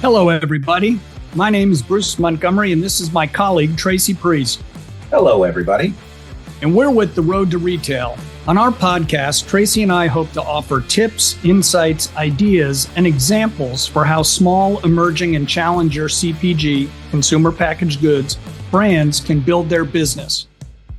Hello, everybody. My name is Bruce Montgomery, and this is my colleague, Tracy Priest. Hello, everybody. And we're with The Road to Retail. On our podcast, Tracy and I hope to offer tips, insights, ideas, and examples for how small, emerging, and challenger CPG, consumer packaged goods, brands can build their business.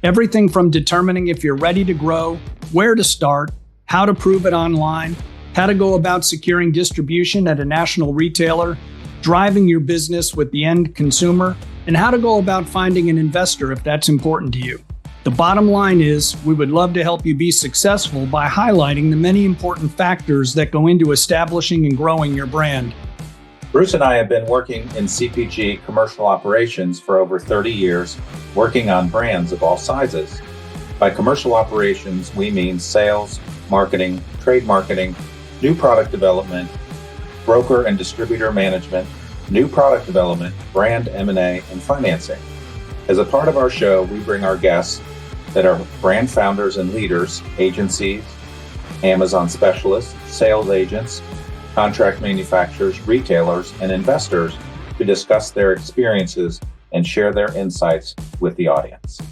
Everything from determining if you're ready to grow, where to start, how to prove it online, how to go about securing distribution at a national retailer, driving your business with the end consumer, and how to go about finding an investor if that's important to you. The bottom line is, we would love to help you be successful by highlighting the many important factors that go into establishing and growing your brand. Bruce and I have been working in CPG commercial operations for over 30 years, working on brands of all sizes. By commercial operations, we mean sales, marketing, trade marketing, new product development, broker and distributor management, new product development, brand M&A, and financing. As a part of our show, we bring our guests that are brand founders and leaders, agencies, Amazon specialists, sales agents, contract manufacturers, retailers, and investors to discuss their experiences and share their insights with the audience.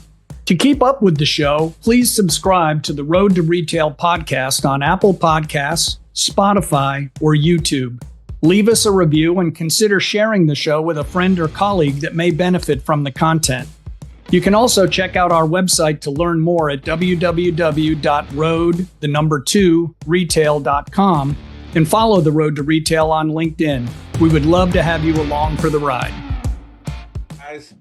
To keep up with the show, please subscribe to the Road to Retail podcast on Apple Podcasts, Spotify, or YouTube. Leave us a review and consider sharing the show with a friend or colleague that may benefit from the content. You can also check out our website to learn more at www.road2retail.com and follow The Road to Retail on LinkedIn. We would love to have you along for the ride. Guys.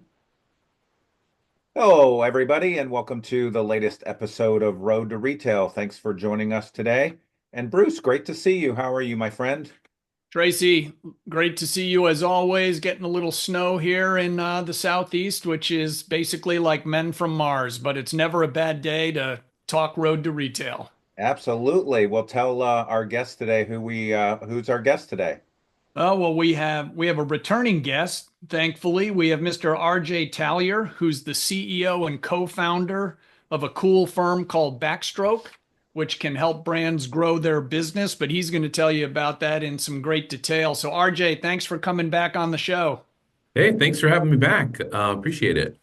Hello, everybody, and welcome to the latest episode of Road to Retail. Thanks for joining us today. And Bruce, great to see you. How are you, my friend? Tracy, great to see you as always. Getting a little snow here in the Southeast, which is basically like men from Mars, but it's never a bad day to talk Road to Retail. Absolutely. Well, tell our guest today who's our guest today. Oh, well, we have a returning guest. Thankfully, we have Mr. RJ Talyor, who's the CEO and co-founder of a cool firm called Backstroke, which can help brands grow their business, but he's going to tell you about that in some great detail. So RJ, thanks for coming back on the show. Hey, thanks for having me back. Appreciate it.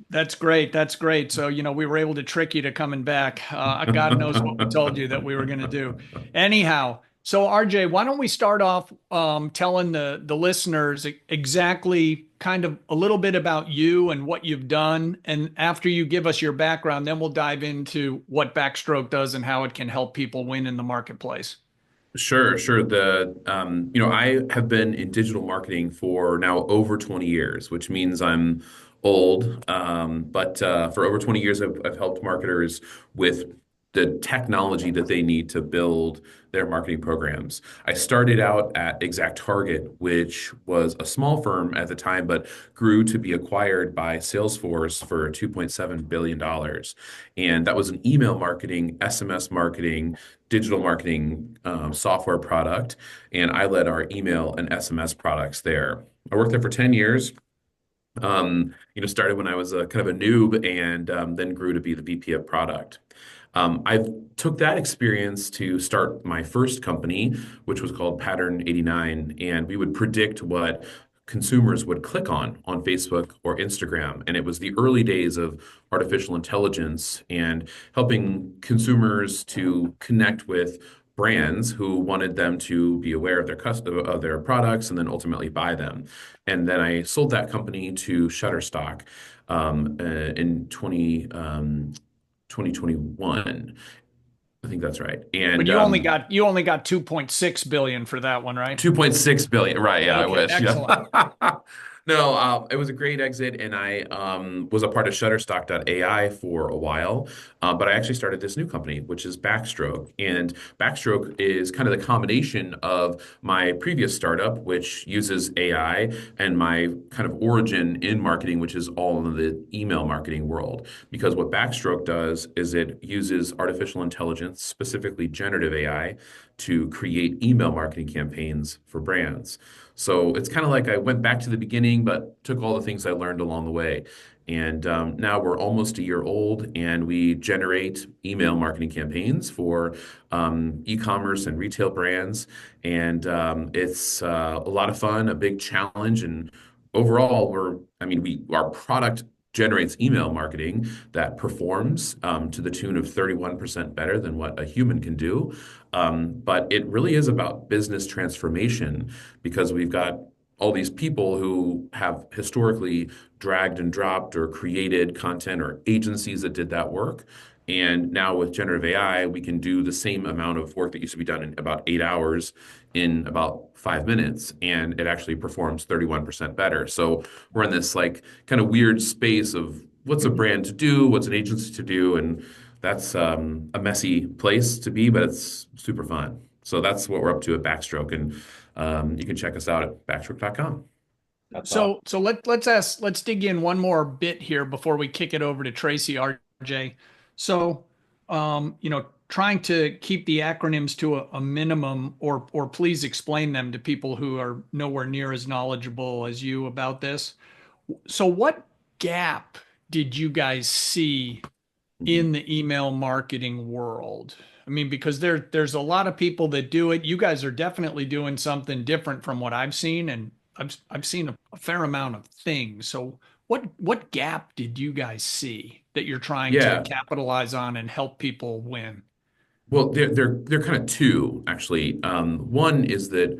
That's great. That's great. So, we were able to trick you to coming back. God knows what we told you that we were going to do. Anyhow, so RJ, why don't we start off telling the listeners exactly kind of a little bit about you and what you've done. And after you give us your background, then we'll dive into what Backstroke does and how it can help people win in the marketplace. Sure. I have been in digital marketing for now over 20 years, which means I'm old. But for over 20 years, I've helped marketers with the technology that they need to build their marketing programs. I started out at ExactTarget, which was a small firm at the time, but grew to be acquired by Salesforce for $2.7 billion. And that was an email marketing, SMS marketing, digital marketing software product. And I led our email and SMS products there. I worked there for 10 years. Started when I was kind of a noob and then grew to be the VP of product. I took that experience to start my first company, which was called Pattern 89, and we would predict what consumers would click on Facebook or Instagram. And it was the early days of artificial intelligence and helping consumers to connect with brands who wanted them to be aware of their products and then ultimately buy them. And then I sold that company to Shutterstock in 2021. I think that's right. And but you only got 2.6 billion for that one, right? 2.6 billion, right? Yeah, okay, I wish. Excellent. Yeah. No, it was a great exit, and I was a part of Shutterstock.ai for a while, but I actually started this new company, which is Backstroke. And Backstroke is kind of the combination of my previous startup, which uses AI, and my kind of origin in marketing, which is all in the email marketing world. Because what Backstroke does is it uses artificial intelligence, specifically generative AI, to create email marketing campaigns for brands. So it's kind of like I went back to the beginning, but took all the things I learned along the way. And now we're almost a year old, and we generate email marketing campaigns for e-commerce and retail brands. And it's a lot of fun, a big challenge. And overall, our product generates email marketing that performs to the tune of 31% better than what a human can do. But it really is about business transformation because we've got all these people who have historically dragged and dropped or created content or agencies that did that work. And now with generative AI, we can do the same amount of work that used to be done in about 8 hours in about 5 minutes, and it actually performs 31% better. So we're in this like kind of weird space of what's a brand to do, what's an agency to do, and that's a messy place to be, but it's super fun. So that's what we're up to at Backstroke, and you can check us out at backstroke.com. That's awesome. So let's dig in one more bit here before we kick it over to Tracy, RJ. So trying to keep the acronyms to a minimum, or please explain them to people who are nowhere near as knowledgeable as you about this. So what gap did you guys see in the email marketing world? I mean, because there's a lot of people that do it. You guys are definitely doing something different from what I've seen, and I've seen a fair amount of things. So what gap did you guys see that you're trying to Yeah. capitalize on and help people win? Well, they're kind of two actually. One is that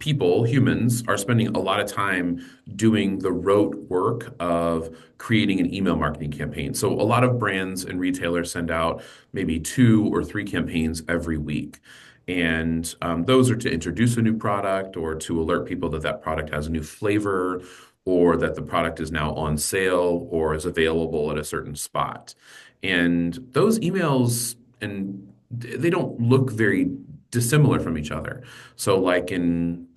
humans, are spending a lot of time doing the rote work of creating an email marketing campaign. So a lot of brands and retailers send out maybe 2 or 3 campaigns every week. And those are to introduce a new product or to alert people that that product has a new flavor or that the product is now on sale or is available at a certain spot. And those emails, and they don't look very dissimilar from each other. So like in,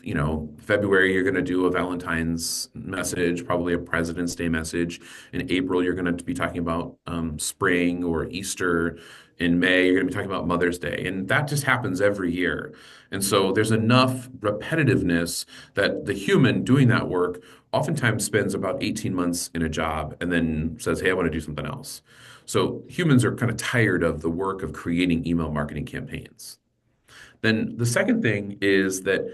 February, you're going to do a Valentine's message, probably a President's Day message. In April, you're going to be talking about spring or Easter. In May, you're going to be talking about Mother's Day. And that just happens every year. And so there's enough repetitiveness that the human doing that work oftentimes spends about 18 months in a job and then says, hey, I want to do something else. So humans are kind of tired of the work of creating email marketing campaigns. Then the second thing is that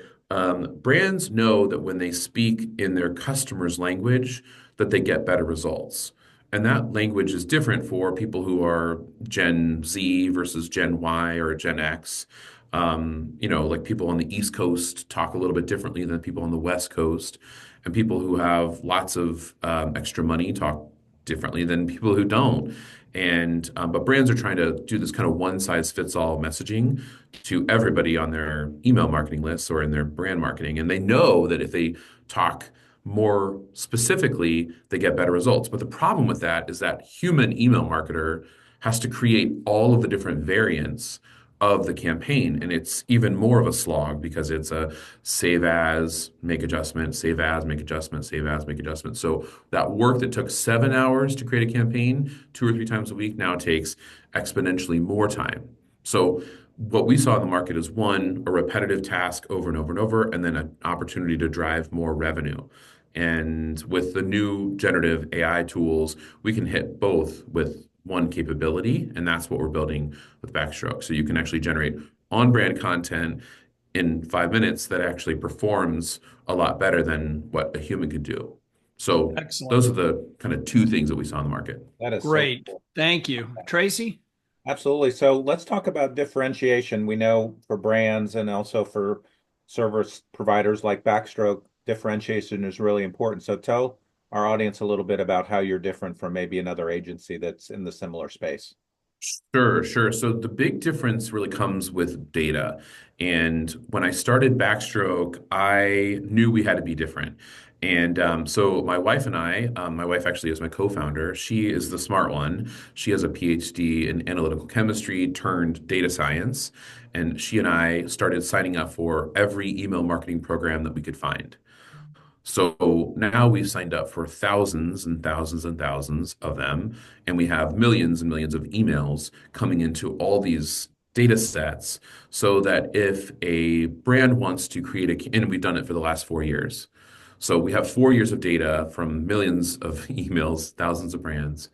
brands know that when they speak in their customers' language, that they get better results. And that language is different for people who are Gen Z versus Gen Y or Gen X. Like people on the East Coast talk a little bit differently than people on the West Coast, and people who have lots of extra money talk differently than people who don't. And but brands are trying to do this kind of one size fits all messaging to everybody on their email marketing lists or in their brand marketing. And they know that if they talk more specifically, they get better results. But the problem with that is that human email marketer has to create all of the different variants of the campaign. And it's even more of a slog because it's a save as, make adjustment, save as, make adjustment, save as, make adjustment. So that work that took 7 hours to create a campaign 2 or 3 times a week now takes exponentially more time. So what we saw in the market is one, a repetitive task over and over and over, and then an opportunity to drive more revenue. And with the new generative AI tools, we can hit both with one capability, and that's what we're building with Backstroke. So you can actually generate on-brand content in 5 minutes that actually performs a lot better than what a human could do. So Excellent. those are the kind of two things that we saw in the market. That is so Great. cool. Thank you. Tracy? Absolutely. So let's talk about differentiation. We know for brands and also for service providers like Backstroke, differentiation is really important. So tell our audience a little bit about how you're different from maybe another agency that's in the similar space. Sure, sure. So the big difference really comes with data. And when I started Backstroke, I knew we had to be different. And so my wife and my wife actually is my co-founder. She is the smart one. She has a PhD in analytical chemistry turned data science. And she and I started signing up for every email marketing program that we could find. So now we've signed up for thousands and thousands and thousands of them, and we have millions and millions of emails coming into all these data sets so that if a brand wants to create and we've done it for the last 4 years. So we have 4 years of data from millions of emails, thousands of brands.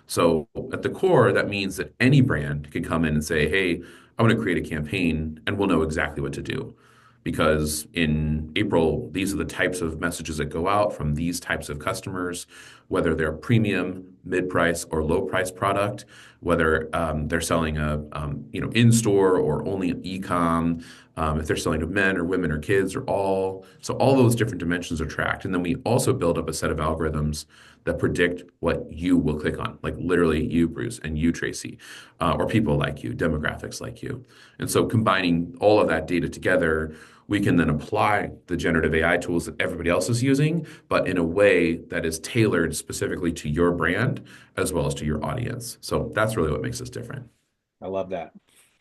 So at the core, that means that any brand can come in and say, hey, I want to create a campaign, and we'll know exactly what to do. Because in April, these are the types of messages that go out from these types of customers, whether they're premium, mid-price, or low-price product, whether they're selling in-store or only e-com, if they're selling to men or women or kids or all. So all those different dimensions are tracked. And then we also build up a set of algorithms that predict what you will click on, like literally you, Bruce, and you, Tracy, or people like you, demographics like you. And so combining all of that data together, we can then apply the generative AI tools that everybody else is using, but in a way that is tailored specifically to your brand as well as to your audience. So that's really what makes us different. I love that.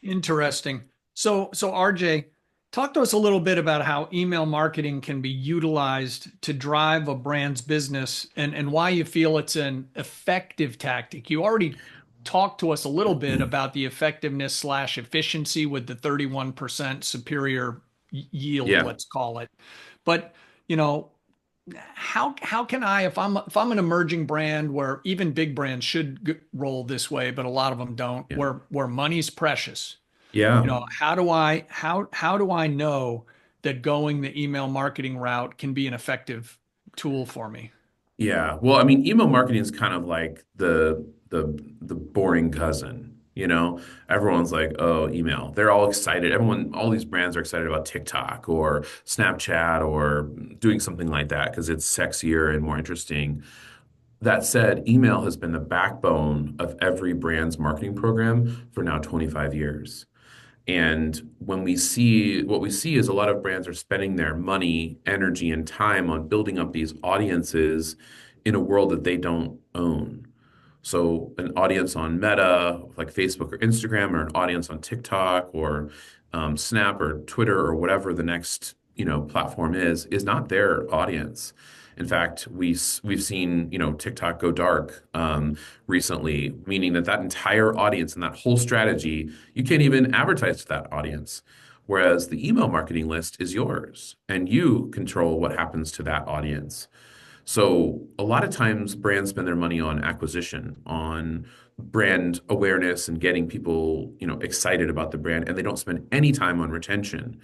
Interesting. So RJ, talk to us a little bit about how email marketing can be utilized to drive a brand's business and why you feel it's an effective tactic. You already talked to us a little bit about the effectiveness slash efficiency with the 31% superior yield, Yeah. let's call it. But, you know, how can I, if I'm an emerging brand where even big brands should roll this way, but a lot of them don't, Yeah. where money's precious, Yeah. how do I know that going the email marketing route can be an effective tool for me? Yeah. Well, I mean, email marketing is kind of like the boring cousin, you know? Everyone's like, "Oh, email." They're all excited. All these brands are excited about TikTok or Snapchat or doing something like that because it's sexier and more interesting. That said, email has been the backbone of every brand's marketing program for now 25 years. And what we see is a lot of brands are spending their money, energy, and time on building up these audiences in a world that they don't own. So an audience on Meta, like Facebook or Instagram, or an audience on TikTok or Snap or Twitter or whatever the next platform is not their audience. In fact, we've seen TikTok go dark recently, meaning that entire audience and that whole strategy you can't even advertise to that audience. Whereas the email marketing list is yours, and you control what happens to that audience. So a lot of times brands spend their money on acquisition, on brand awareness and getting people, excited about the brand, and they don't spend any time on retention.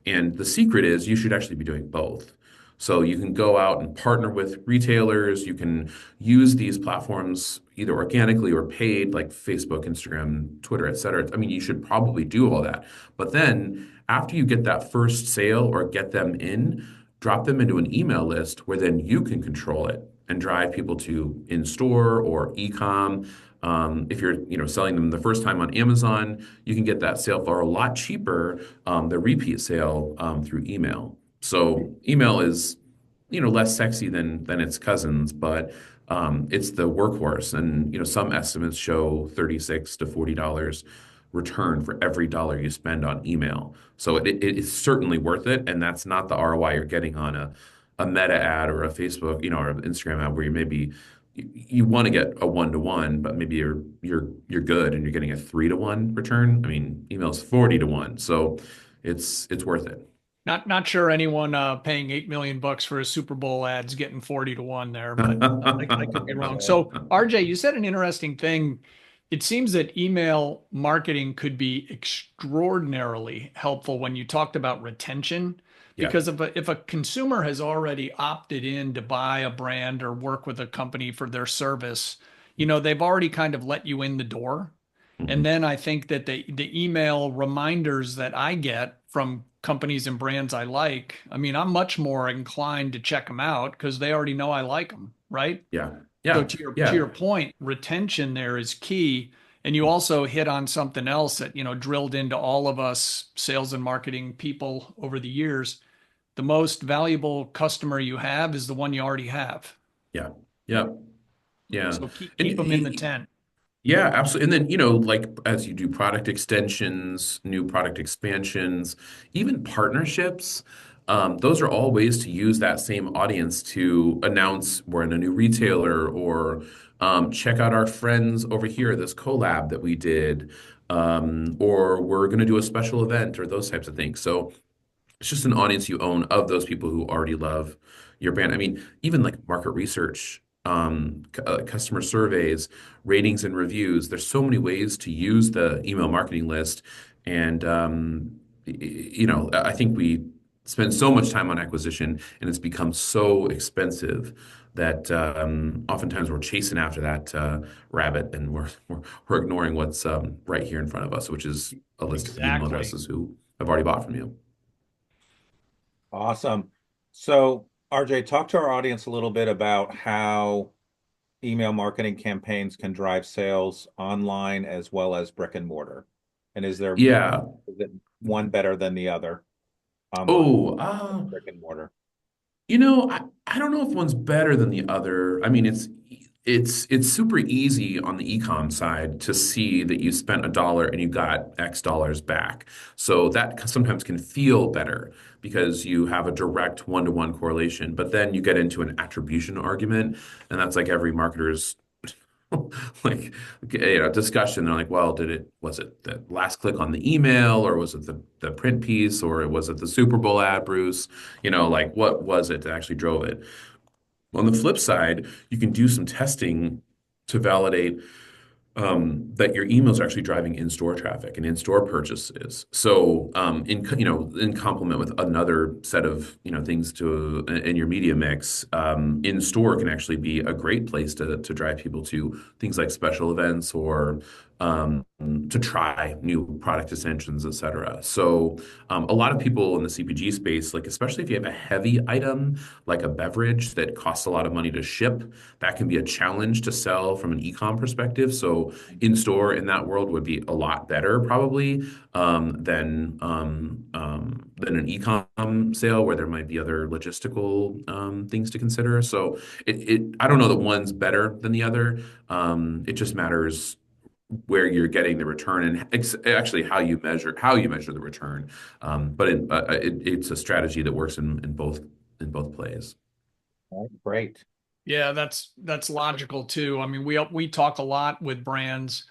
And the secret is you should actually be doing both. So you can go out and partner with retailers. You can use these platforms either organically or paid, like Facebook, Instagram, Twitter, et cetera. I mean, you should probably do all that. But then after you get that first sale or get them in, drop them into an email list where then you can control it and drive people to in-store or e-com. If you're, selling them the first time on Amazon, you can get that sale for a lot cheaper, the repeat sale through email. So email is, less sexy than its cousins, but it's the workhorse. And some estimates show $36 to $40 return for every dollar you spend on email. So it is certainly worth it, and that's not the ROI you're getting on a Meta ad or a Facebook, or an Instagram ad where you want to get a 1-to-1, but maybe you're good and you're getting a 3-to-1 return. I mean, email's 40-to-1, so it's worth it. Not sure anyone paying $8 million for a Super Bowl ad's getting 40-to-1 there, but I could be wrong. So RJ, you said an interesting thing. It seems that email marketing could be extraordinarily helpful when you talked about retention, Yeah. because if a consumer has already opted in to buy a brand or work with a company for their service, they've already kind of let you in the door. And Mhm. then I think that the email reminders that I get from companies and brands I like, I mean, I'm much more inclined to check them out because they already know I like them, right? Yeah. So Yeah. to your Yeah. point, retention there is key. And you also hit on something else that, drilled into all of us sales and marketing people over the years. The most valuable customer you have is the one you already have. Yeah. Yeah. Yeah. So keep And keep them in the tent. yeah, absolutely. And then, like as you do product extensions, new product expansions, even partnerships, those are all ways to use that same audience to announce we're in a new retailer or check out our friends over here, this collab that we did, or we're going to do a special event or those types of things. So it's just an audience you own of those people who already love your brand. I mean, even like market research, customer surveys, ratings and reviews. There's so many ways to use the email marketing list, and I think we spend so much time on acquisition, and it's become so expensive that oftentimes we're chasing after that rabbit, and we're ignoring what's right here in front of us, which is a list of email Exactly. addresses who have already bought from you. Awesome. So, RJ, talk to our audience a little bit about how email marketing campaigns can drive sales online as well as brick and mortar. And Yeah. is it one better than the other, online Oh, and brick and mortar? I don't know if one's better than the other. I mean, it's super easy on the e-com side to see that you spent $1 and you got X dollars back. So that sometimes can feel better because you have a direct one-to-one correlation. But then you get into an attribution argument, and that's like every marketer's like discussion. They're like, well, was it the last click on the email, or was it the print piece, or was it the Super Bowl ad, Bruce? Like what was it that actually drove it? On the flip side, you can do some testing to validate that your emails are actually driving in-store traffic and in-store purchases. So, in complement with another set of things to in your media mix, in-store can actually be a great place to drive people to things like special events or to try new product extensions, et cetera. So, a lot of people in the CPG space, like especially if you have a heavy item like a beverage that costs a lot of money to ship, that can be a challenge to sell from an e-com perspective. So in store in that world would be a lot better probably than an e-com sale where there might be other logistical things to consider. So I don't know that one's better than the other. It just matters where you're getting the return and actually how you measure the return. It's a strategy that works in both plays. All right, great. Yeah, that's logical too. I mean, we talk a lot with brands.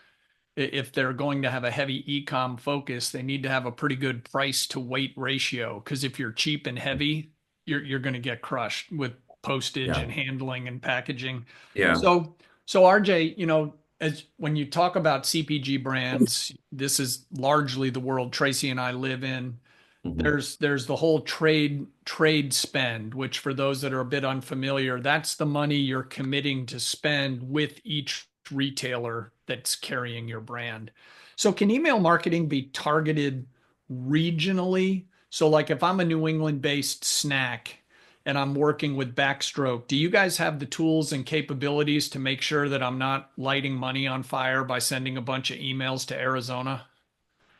If they're going to have a heavy e-com focus, they need to have a pretty good price to weight ratio. Because if you're cheap and heavy, you're going to get crushed with postage Yeah. and handling and packaging. Yeah. So so RJ, as when you talk about CPG brands, this is largely the world Tracy and I live in. Mhm. There's the whole trade spend, which for those that are a bit unfamiliar, that's the money you're committing to spend with each retailer that's carrying your brand. So can email marketing be targeted regionally? So like if I'm a New England based snack and I'm working with Backstroke, do you guys have the tools and capabilities to make sure that I'm not lighting money on fire by sending a bunch of emails to Arizona?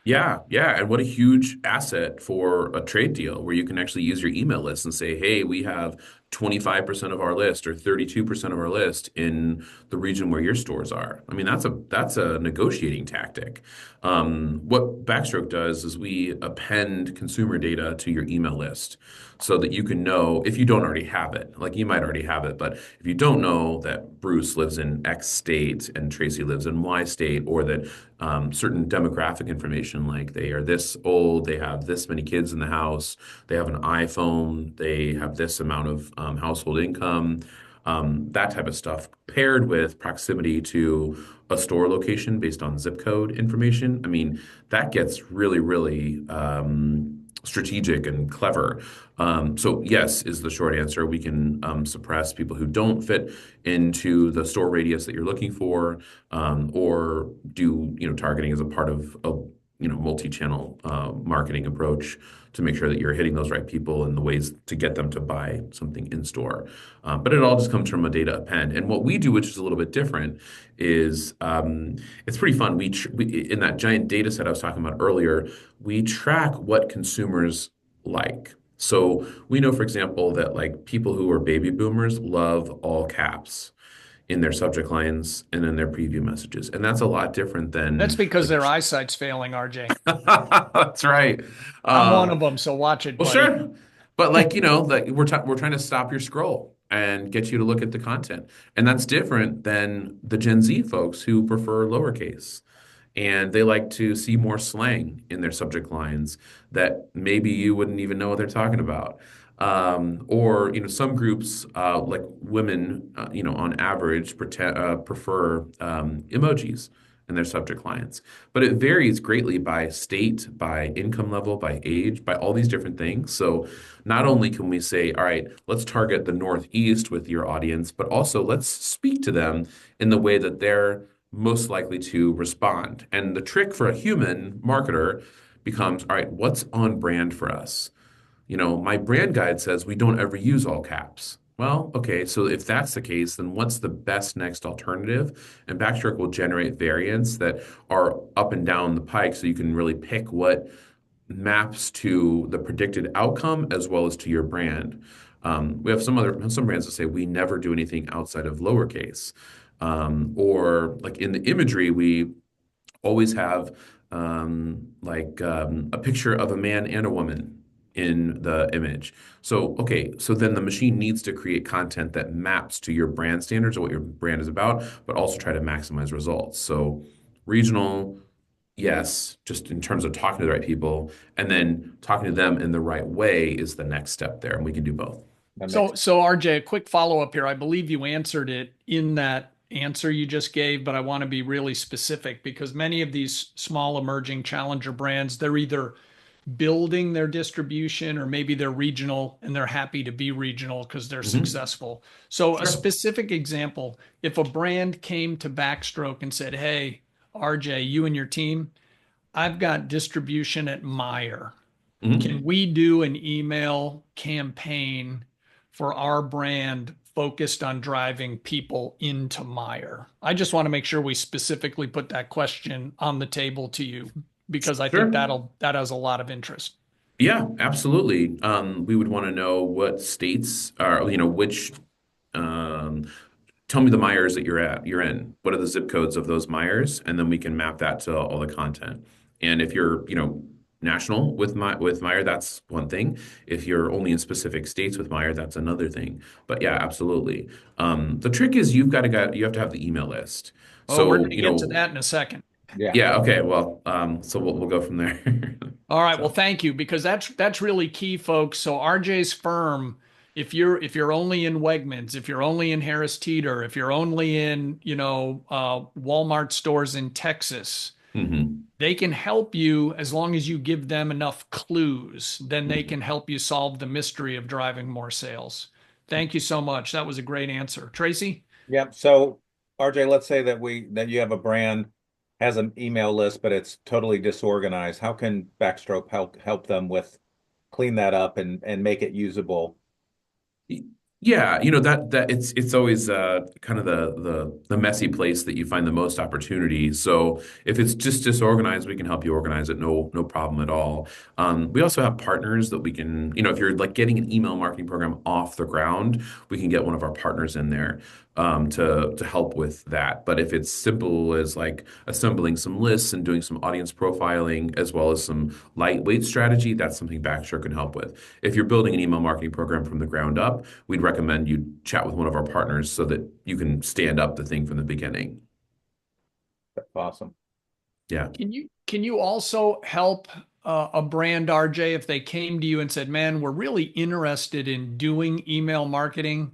Yeah, yeah. And what a huge asset for a trade deal where you can actually use your email list and say, hey, we have 25% of our list or 32% of our list in the region where your stores are. I mean, that's a negotiating tactic. What Backstroke does is we append consumer data to your email list so that you can know if you don't already have it. Like you might already have it, but if you don't know that Bruce lives in X state and Tracy lives in Y state, or that certain demographic information like they are this old, they have this many kids in the house, they have an iPhone, they have this amount of household income, that type of stuff, paired with proximity to a store location based on zip code information. I mean, that gets really, really strategic and clever. So yes, is the short answer. We can suppress people who don't fit into the store radius that you're looking for, or do targeting as a part of a multi-channel marketing approach to make sure that you're hitting those right people and the ways to get them to buy something in store. But it all just comes from a data append. And what we do, which is a little bit different, is it's pretty fun. We in that giant data set I was talking about earlier, we track what consumers like. So we know, for example, that like people who are baby boomers love all caps in their subject lines and in their preview messages. And that's a lot different That's than because like their eyesight's failing, RJ. that's right. I'm one Uh, of them, so watch it, well, buddy. sure. But like, like we're trying to stop your scroll and get you to look at the content. And that's different than the Gen Z folks who prefer lowercase. and they like to see more slang in their subject lines that maybe you wouldn't even know what they're talking about. Or some groups like women, on average, prefer emojis in their subject lines. But it varies greatly by state, by income level, by age, by all these different things. So not only can we say, all right, let's target the Northeast with your audience, but also let's speak to them in the way that they're most likely to respond. And the trick for a human marketer becomes, all right, what's on brand for us? My brand guide says we don't ever use all caps. Well, okay, so if that's the case, then what's the best next alternative? And Backstroke will generate variants that are up and down the pike so you can really pick what maps to the predicted outcome as well as to your brand. We have some brands that say we never do anything outside of lowercase. Or like in the imagery, we always have a picture of a man and a woman in the image. So, okay, so then the machine needs to create content that maps to your brand standards or what your brand is about, but also try to maximize results. So, regional, yes, just in terms of talking to the right people, and then talking to them in the right way is the next step there, and we can do both. So RJ, a quick follow-up here. I believe you answered it in that answer you just gave, but I want to be really specific because many of these small emerging challenger brands, they're either building their distribution or maybe they're regional and they're happy to be regional because they're successful. So a specific example, if a brand came to Backstroke and said, "Hey, RJ, you and your team, I've got distribution at Meyer. Can we do an email campaign for our brand focused on driving people into Meyer?" I just want to make sure we specifically put that question on the table to you because I think that has a lot of interest. Yeah, absolutely. We would want to know what states are, which tell me the Myers that you're in. What are the zip codes of those Myers? And then we can map that to all the content. And if you're, national with Meyer, that's one thing. If you're only in specific states with Meyer, that's another thing. But yeah, absolutely. The trick is you have to have the email list. So we're going to get to that in a second. Yeah. Okay. Well, so we'll go from there. All right. Well, thank you because that's really key, folks. So RJ's firm, if you're only in Wegmans, if you're only in Harris Teeter, if you're only in Walmart stores in Texas, they can help you as long as you give them enough clues. Then they can help you solve the mystery of driving more sales. Thank you so much. That was a great answer, Tracy. Yep. So RJ, let's say that you have a brand has an email list, but it's totally disorganized. How can Backstroke help them with clean that up and make it usable? Yeah, that it's always kind of the messy place that you find the most opportunity. So if it's just disorganized, we can help you organize it. No problem at all. We also have partners that we can, if you're like getting an email marketing program off the ground, we can get one of our partners in there to help with that. But if it's simple as like assembling some lists and doing some audience profiling as well as some lightweight strategy, that's something Backstroke can help with. If you're building an email marketing program from the ground up, we'd recommend you chat with one of our partners so that you can stand up the thing from the beginning. That's awesome. Yeah. Can you also help a brand, RJ, if they came to you and said, "Man, we're really interested in doing email marketing,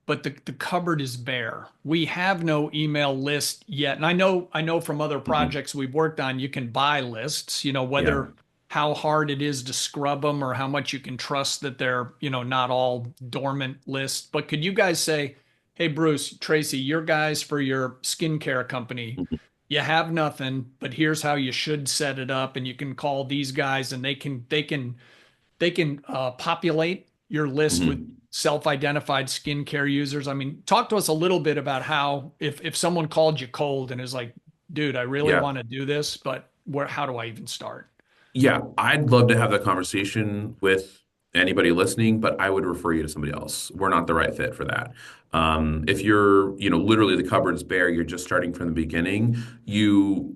but the cupboard is bare. We have no email list yet." And I know from other projects we've worked on, you can buy lists, whether how hard it is to scrub them or how much you can trust that they're, not all dormant lists. But could you guys say, "Hey, Bruce, Tracy, your guys for your skincare company, you have nothing, but here's how you should set it up. And you can call these guys and they can populate your list with self-identified skincare users." I mean, talk to us a little bit about how if someone called you cold and is like, "Dude, I really want to do this, but how do I even start?" Yeah, I'd love to have that conversation with anybody listening, but I would refer you to somebody else. We're not the right fit for that. If you're, literally the cupboard's bare, you're just starting from the beginning, you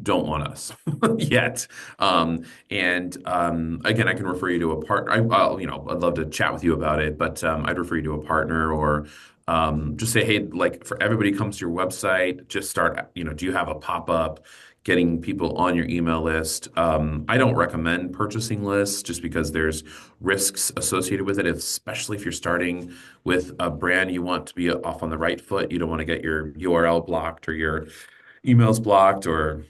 don't want us yet. Again, I can refer you to a partner. I'd love to chat with you about it, but I'd refer you to a partner or just say, "Hey, like for everybody comes to your website, just start, do you have a pop-up? getting people on your email list. I don't recommend purchasing lists just because there's risks associated with it, especially if you're starting with a brand. You want to be off on the right foot. You don't want to get your URL blocked or your emails blocked or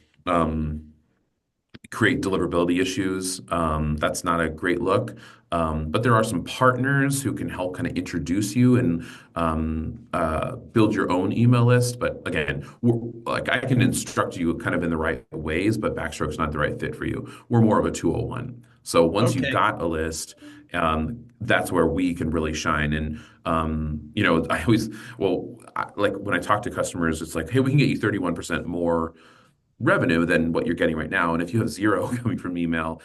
create deliverability issues. That's not a great look. But there are some partners who can help kind of introduce you and build your own email list. But again, like I can instruct you kind of in the right ways, but Backstroke's not the right fit for you. We're more of a 201. So once you've Okay. got a list, that's where we can really shine. And I always, like when I talk to customers, it's like, hey, we can get you 31% more revenue than what you're getting right now. And if you have zero coming from email,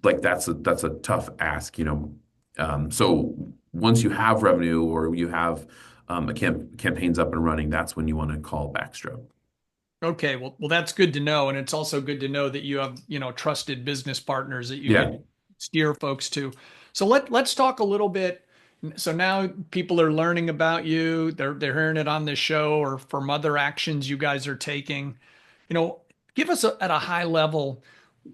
like that's a tough ask, you know. So once you have revenue or you have campaigns up and running, that's when you want to call Backstroke. Okay, well, that's good to know, and it's also good to know that you have, trusted business partners that you Yeah, can steer folks to. So let's talk a little bit. So now people are learning about you. They're hearing it on this show or from other actions you guys are taking. You know, give us at a high level,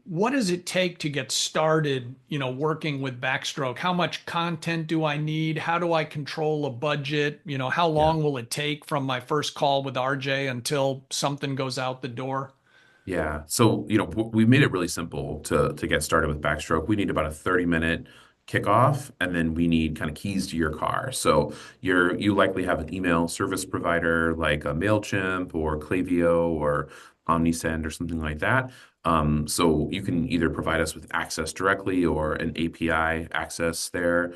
what does it take to get started, working with Backstroke? How much content do I need? How do I control a budget? How yeah. long will it take from my first call with RJ until something goes out the door? Yeah. So, we made it really simple to get started with Backstroke. We need about a 30-minute kickoff, and then we need kind of keys to your car. So you likely have an email service provider like a MailChimp or Klaviyo or OmniSend or something like that. So you can either provide us with access directly or an API access there,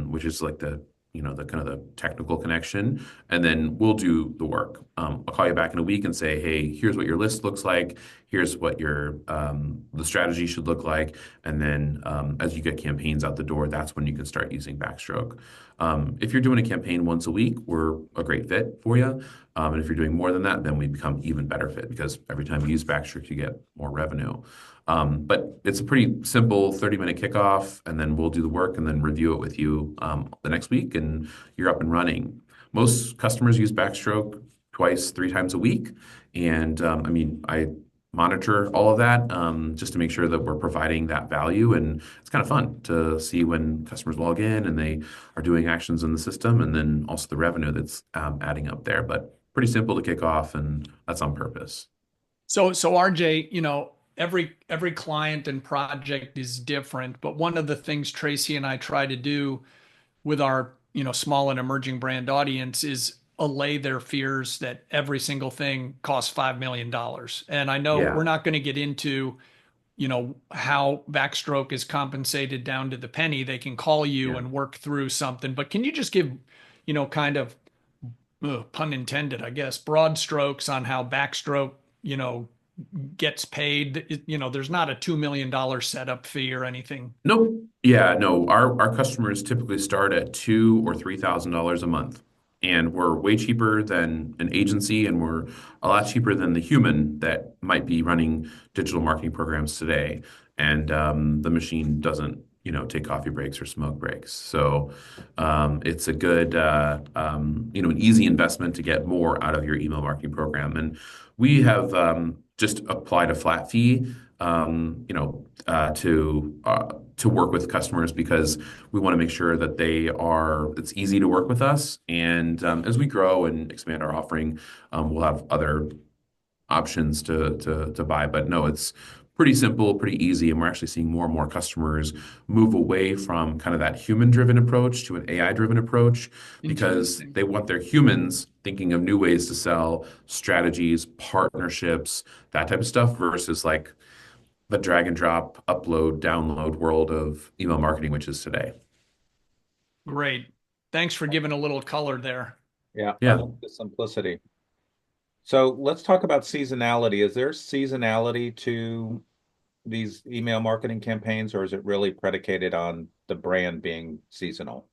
which is like the kind of the technical connection, and then we'll do the work. I'll call you back in a week and say, hey, here's what your list looks like. Here's what your the strategy should look like. And then as you get campaigns out the door, that's when you can start using Backstroke. If you're doing a campaign once a week, we're a great fit for you. And if you're doing more than that, then we become even better fit because every time you use Backstroke, you get more revenue. But it's a pretty simple 30-minute kickoff, and then we'll do the work and then review it with you the next week, and you're up and running. Most customers use Backstroke twice, three times a week. And I monitor all of that just to make sure that we're providing that value. And it's kind of fun to see when customers log in and they are doing actions in the system, and then also the revenue that's adding up there. But pretty simple to kick off, and that's on purpose. So RJ, every client and project is different, but one of the things Tracy and I try to do with our, small and emerging brand audience is allay their fears that every single thing costs $5 million. And I know Yeah. we're not going to get into, how Backstroke is compensated down to the penny. They can call you Yeah. and work through something, but can you just give, kind of, pun intended, I guess, broad strokes on how Backstroke, gets paid? There's not a $2 million setup fee or anything. Nope. Yeah, no. Our customers typically start at $2,000 or $3,000 a month, and we're way cheaper than an agency, and we're a lot cheaper than the human that might be running digital marketing programs today. And the machine doesn't, take coffee breaks or smoke breaks. So it's a good, an easy investment to get more out of your email marketing program. And we have just applied a flat fee. To work with customers because we want to make sure that it's easy to work with us. And as we grow and expand our offering, we'll have other options to buy. But no, it's pretty simple, pretty easy. And we're actually seeing more and more customers move away from kind of that human-driven approach to an AI-driven approach because Interesting. they want their humans thinking of new ways to sell, strategies, partnerships, that type of stuff versus like the drag and drop, upload, download world of email marketing, which is today. Great. Thanks for giving a little color there. Yeah, I Yeah. like the simplicity. So let's talk about seasonality. Is there seasonality to these email marketing campaigns, or is it really predicated on the brand being seasonal?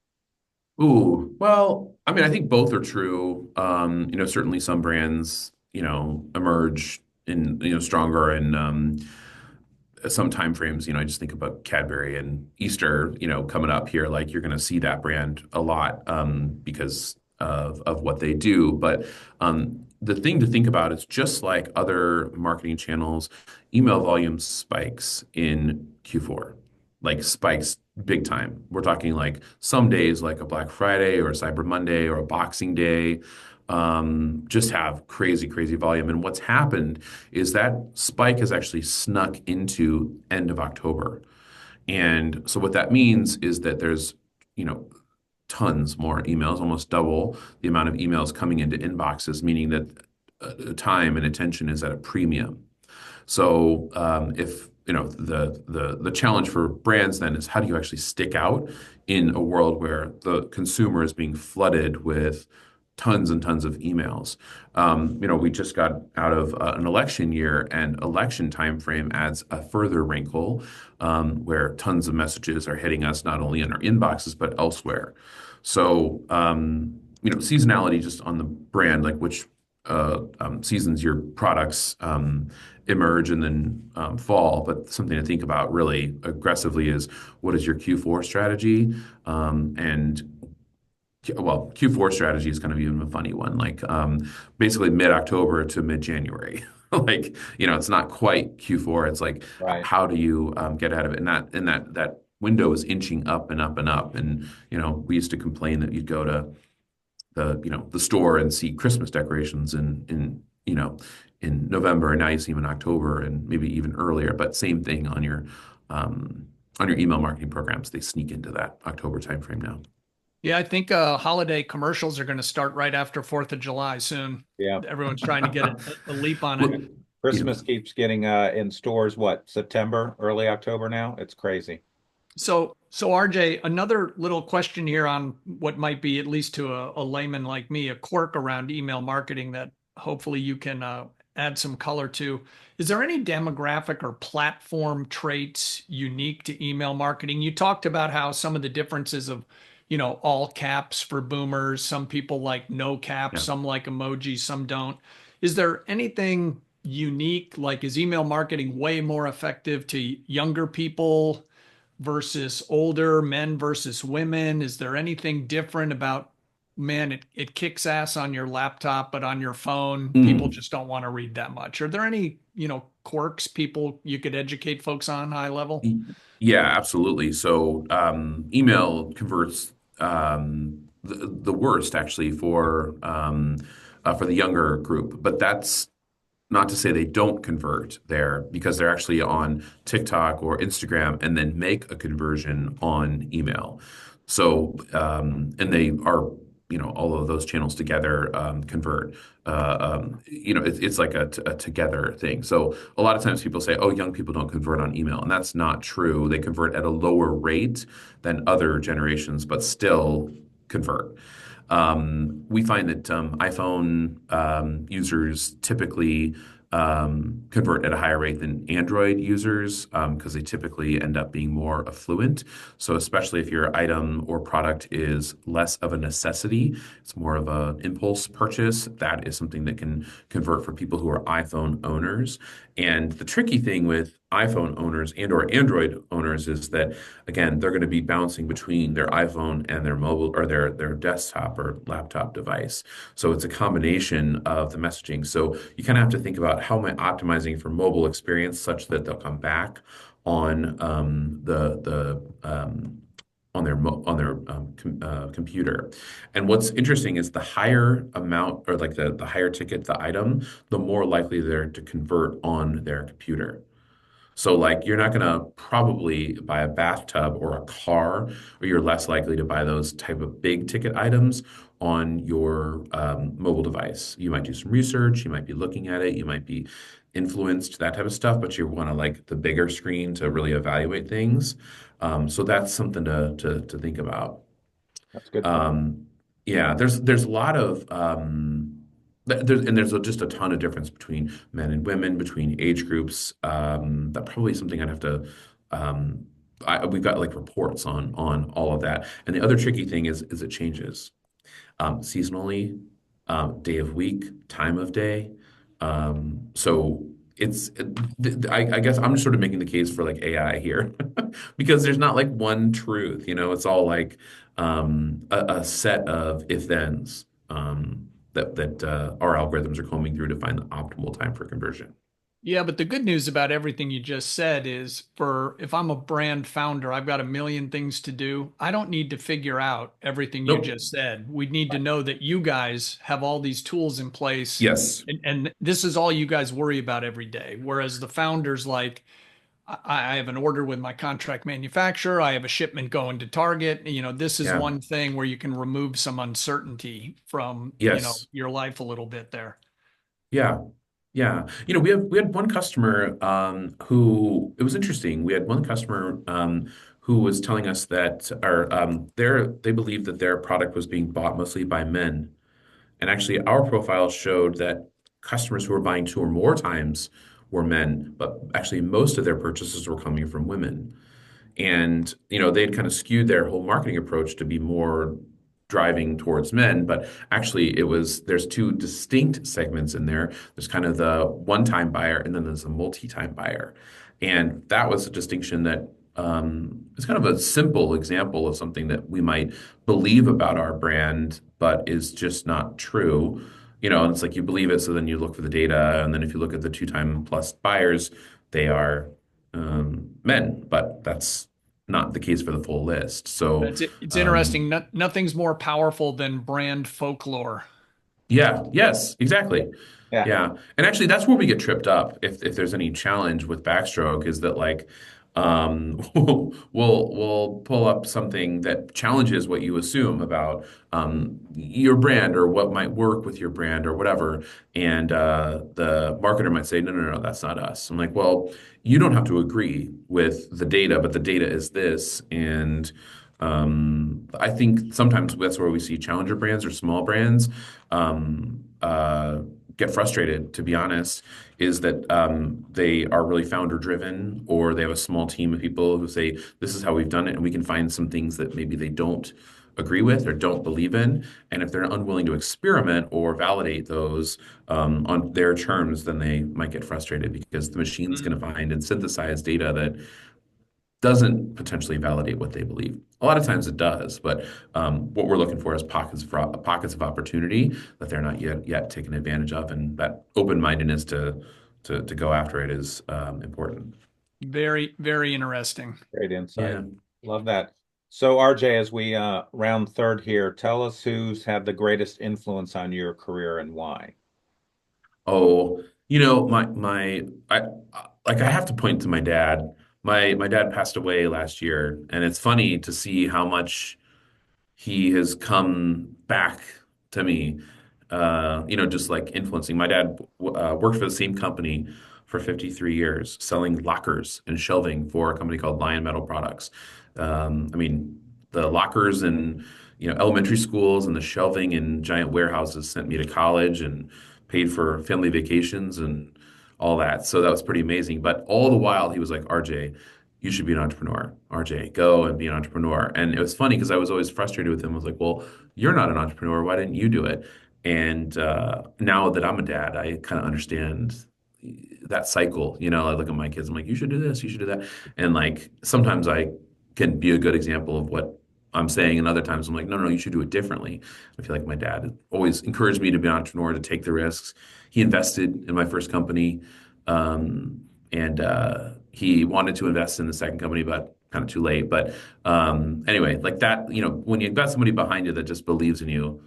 Ooh, well, I think both are true. Certainly some brands, emerge in, stronger in some time frames. I just think about Cadbury and Easter, coming up here. Like you're going to see that brand a lot because of what they do. But the thing to think about is just like other marketing channels, email volume spikes in Q4, like spikes big time. We're talking like some days, like a Black Friday or a Cyber Monday or a Boxing Day, just have crazy, crazy volume. And what's happened is that spike has actually snuck into end of October. And so what that means is that there's, you know, tons more emails, almost double the amount of emails coming into inboxes, meaning that time and attention is at a premium. So if you know the challenge for brands then is how do you actually stick out in a world where the consumer is being flooded with tons and tons of emails. We just got out of an election year, and election time frame adds a further wrinkle where tons of messages are hitting us not only in our inboxes but elsewhere. So seasonality just on the brand, like which seasons your products emerge and then fall. But something to think about really aggressively is what is your Q4 strategy? And well, Q4 strategy is kind of even a funny one, like basically mid-October to mid-January. Like, it's not quite Q4. It's like, Right. how do you get out of it? And that window is inching up and up and up. And, we used to complain that you'd go to the store and see Christmas decorations in November, and now you see them in October and maybe even earlier. But same thing on your email marketing programs. They sneak into that October timeframe now. Yeah, I think holiday commercials are going to start right after 4th of July soon. Yeah. Everyone's trying to get a leap on it. Well, Christmas keeps getting in stores, what, September, early October now? It's crazy. So RJ, another little question here on what might be, at least to a layman like me, a quirk around email marketing that hopefully you can add some color to. Is there any demographic or platform traits unique to email marketing? You talked about how some of the differences of, all caps for boomers, some people like no caps, yeah. some like emojis, some don't. Is there anything unique? Like, is email marketing way more effective to younger people versus older, men versus women? Is there anything different about, man, it kicks ass on your laptop, but on your phone, people Mm. just don't want to read that much? Are there any, quirks people you could educate folks on high level? Yeah, absolutely. So email converts the worst actually for the younger group, but that's not to say they don't convert there because they're actually on TikTok or Instagram and then make a conversion on email. So, and they are, all of those channels together convert. It's like a together thing. So a lot of times people say, oh, young people don't convert on email. And that's not true. They convert at a lower rate than other generations, but still convert. We find that iPhone users typically convert at a higher rate than Android users because they typically end up being more affluent. So especially if your item or product is less of a necessity, it's more of an impulse purchase, that is something that can convert for people who are iPhone owners. And the tricky thing with iPhone owners and or Android owners is that, again, they're going to be bouncing between their iPhone and their mobile or their desktop or laptop device. So it's a combination of the messaging. So you kind of have to think about how am I optimizing for mobile experience such that they'll come back on computer. And what's interesting is the higher amount or like the higher ticket the item, the more likely they're to convert on their computer. So like you're not gonna probably buy a bathtub or a car, or you're less likely to buy those type of big ticket items on your mobile device. You might do some research, you might be looking at it, you might be influenced, that type of stuff, but you want to like the bigger screen to really evaluate things. So that's something to think about. That's a good point. Yeah, there's a lot of there's just a ton of difference between men and women, between age groups. That probably is something I'd have to. We've got like reports on all of that. And the other tricky thing is it changes seasonally, day of week, time of day. So I guess I'm just sort of making the case for like AI here because there's not like one truth, it's all like a set of if-thens that our algorithms are combing through to find the optimal time for conversion. Yeah, but the good news about everything you just said is for if I'm a brand founder, I've got a million things to do. I don't need to figure out everything you Nope. just said. We need to know that you guys have all these tools in place Yes. and this is all you guys worry about every day. Whereas the founders like I have an order with my contract manufacturer. I have a shipment going to Target. This is Yeah. one thing where you can remove some uncertainty from, Yes. your life a little bit there. Yeah. Yeah. We had one customer who it was interesting. We had one customer who was telling us that they believed that their product was being bought mostly by men. And actually our profile showed that customers who were buying two or more times were men, but actually most of their purchases were coming from women. And they had kind of skewed their whole marketing approach to be more driving towards men, but actually there's two distinct segments in there. There's kind of the one-time buyer, and then there's a multi-time buyer. And that was a distinction that is kind of a simple example of something that we might believe about our brand, but is just not true. And it's like you believe it, so then you look for the data, and then if you look at the two-time plus buyers, they are men, but that's not the case for the full list. So, It's um, interesting. Nothing's more powerful than brand folklore. yeah, yes, exactly. Yeah. Yeah. And actually that's where we get tripped up if there's any challenge with Backstroke is that like we'll pull up something that challenges what you assume about your brand or what might work with your brand or whatever. And the marketer might say, no, that's not us. I'm like, well, you don't have to agree with the data, but the data is this. And I think sometimes that's where we see challenger brands or small brands get frustrated, to be honest, is that they are really founder driven or they have a small team of people who say, this is how we've done it. And we can find some things that maybe they don't agree with or don't believe in. And if they're unwilling to experiment or validate those on their terms, then they might get frustrated because the machine's going to find and synthesize data that doesn't potentially validate what they believe. A lot of times it does, but what we're looking for is pockets of opportunity that they're not yet taken advantage of, and that open-mindedness to go after it is important. Very, very interesting. Great insight. Yeah. Love that. So, RJ, as we round third here, tell us who's had the greatest influence on your career and why. Oh, I have to point to my dad. My dad passed away last year, and it's funny to see how much he has come back to me, just like influencing. My dad worked for the same company for 53 years, selling lockers and shelving for a company called Lion Metal Products. I mean, the lockers in, elementary schools and the shelving in giant warehouses sent me to college and paid for family vacations and all that. So that was pretty amazing. But all the while, he was like, RJ, you should be an entrepreneur. RJ, go and be an entrepreneur. And it was funny because I was always frustrated with him. I was like, well, you're not an entrepreneur. Why didn't you do it? And now that I'm a dad, I kind of understand that cycle. I look at my kids, I'm like, you should do this, you should do that. And like sometimes I can be a good example of what I'm saying, and other times I'm like, no, you should do it differently. I feel like my dad always encouraged me to be an entrepreneur, to take the risks. He invested in my first company. And he wanted to invest in the second company, but kind of too late. But anyway, like that, when you've got somebody behind you that just believes in you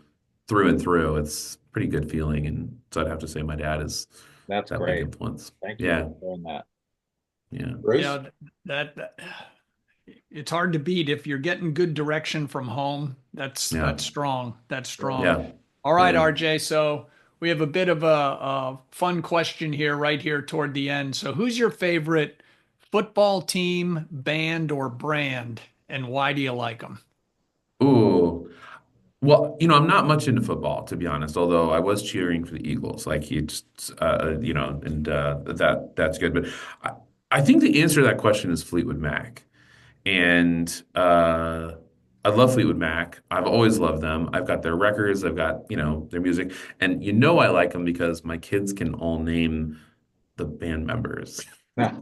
through and through, it's a pretty good feeling. And so I'd have to say my dad is That's that big great. influence. Thank you Yeah, for sharing that. yeah, Bruce? Yeah, that it's hard to beat if you're getting good direction from home. yeah, That's strong. That's strong. yeah, All right, yeah. RJ. So we have a bit of a fun question here, right here toward the end. So who's your favorite football team, band, or brand, and why do you like them? Ooh. Well, I'm not much into football, to be honest, although I was cheering for the Eagles. Like he just, and that's good. But I think the answer to that question is Fleetwood Mac. And I love Fleetwood Mac. I've always loved them. I've got their records, I've got, their music. And I like them because my kids can all name the band members, Love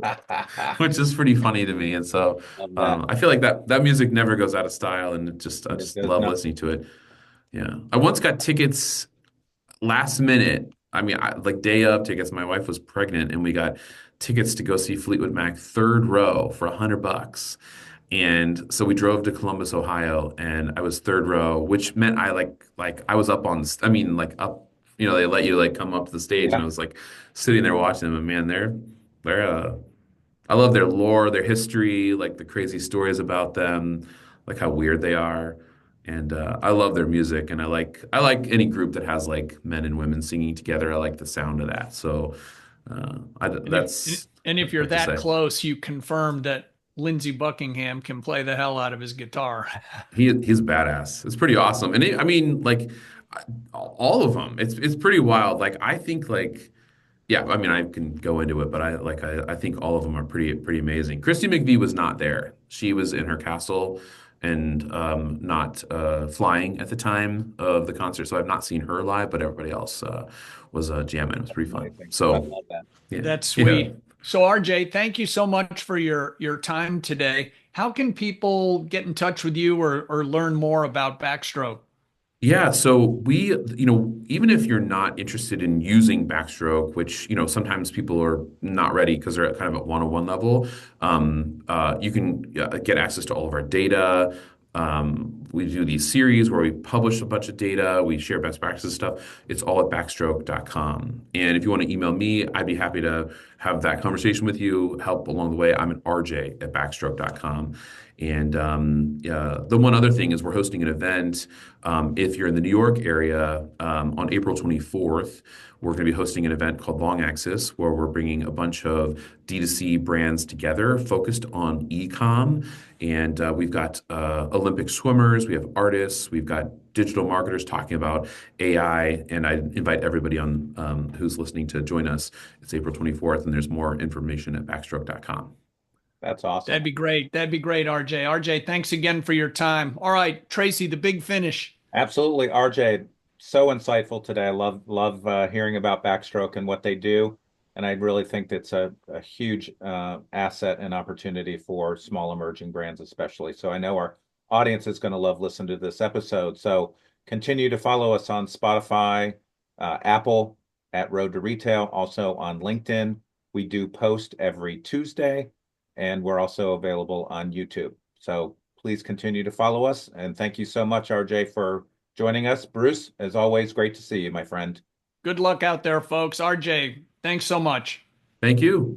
which is pretty funny to me. And so that. I feel like that music never goes out of style, and I It just does love not. listening to it. Yeah. I once got tickets. last minute, I mean, like day of tickets, my wife was pregnant and we got tickets to go see Fleetwood Mac third row for $100. And so we drove to Columbus, Ohio, and I was third row, which meant I I was up on, I mean, like up, they let you like come up to the stage, and Yeah. I was like sitting there watching them, and man, they're I love their lore, their history, like the crazy stories about them, like how weird they are. And I love their music, and I like any group that has like men and women singing together. I like the sound of that. So And if that's and if what I you're have to that say. close, you confirmed that Lindsey Buckingham can play the hell out of his guitar. He's badass. It's pretty awesome, and I mean, like all of them. It's pretty wild. Like I think like. Yeah, I mean, I can go into it, but I think all of them are pretty amazing. Christy McVie was not there. She was in her castle and not flying at the time of the concert, so I've not seen her live, but everybody else was jamming. It was That's pretty fun. amazing. I So love that. yeah, That's yeah. sweet. So RJ, thank you so much for your time today. How can people get in touch with you or learn more about Backstroke? Yeah, so even if you're not interested in using Backstroke, which, sometimes people are not ready because they're at kind of at one-on-one level, you can get access to all of our data. We do these series where we publish a bunch of data, we share best practices stuff. It's all at backstroke.com. And if you want to email me, I'd be happy to have that conversation with you, help along the way. I'm at rj@backstroke.com. And the one other thing is we're hosting an event. If you're in the New York area, on April 24th, we're going to be hosting an event called Long Axis, where we're bringing a bunch of D2C brands together focused on e-com. And we've got Olympic swimmers, we have artists, we've got digital marketers talking about AI. And I invite everybody on who's listening to join us. It's April 24th, and there's more information at backstroke.com. That's awesome. That'd be great. That'd be great, RJ. RJ, thanks again for your time. All right, Tracy, the big finish. Absolutely, RJ. So insightful today. I love hearing about Backstroke and what they do, and I really think that's a huge asset and opportunity for small emerging brands, especially. So I know our audience is going to love listening to this episode. So continue to follow us on Spotify, Apple at Road to Retail, also on LinkedIn. We do post every Tuesday, and we're also available on YouTube. So please continue to follow us. And thank you so much, RJ, for joining us. Bruce, as always, great to see you, my friend. Good luck out there, folks. RJ, thanks so much. Thank you.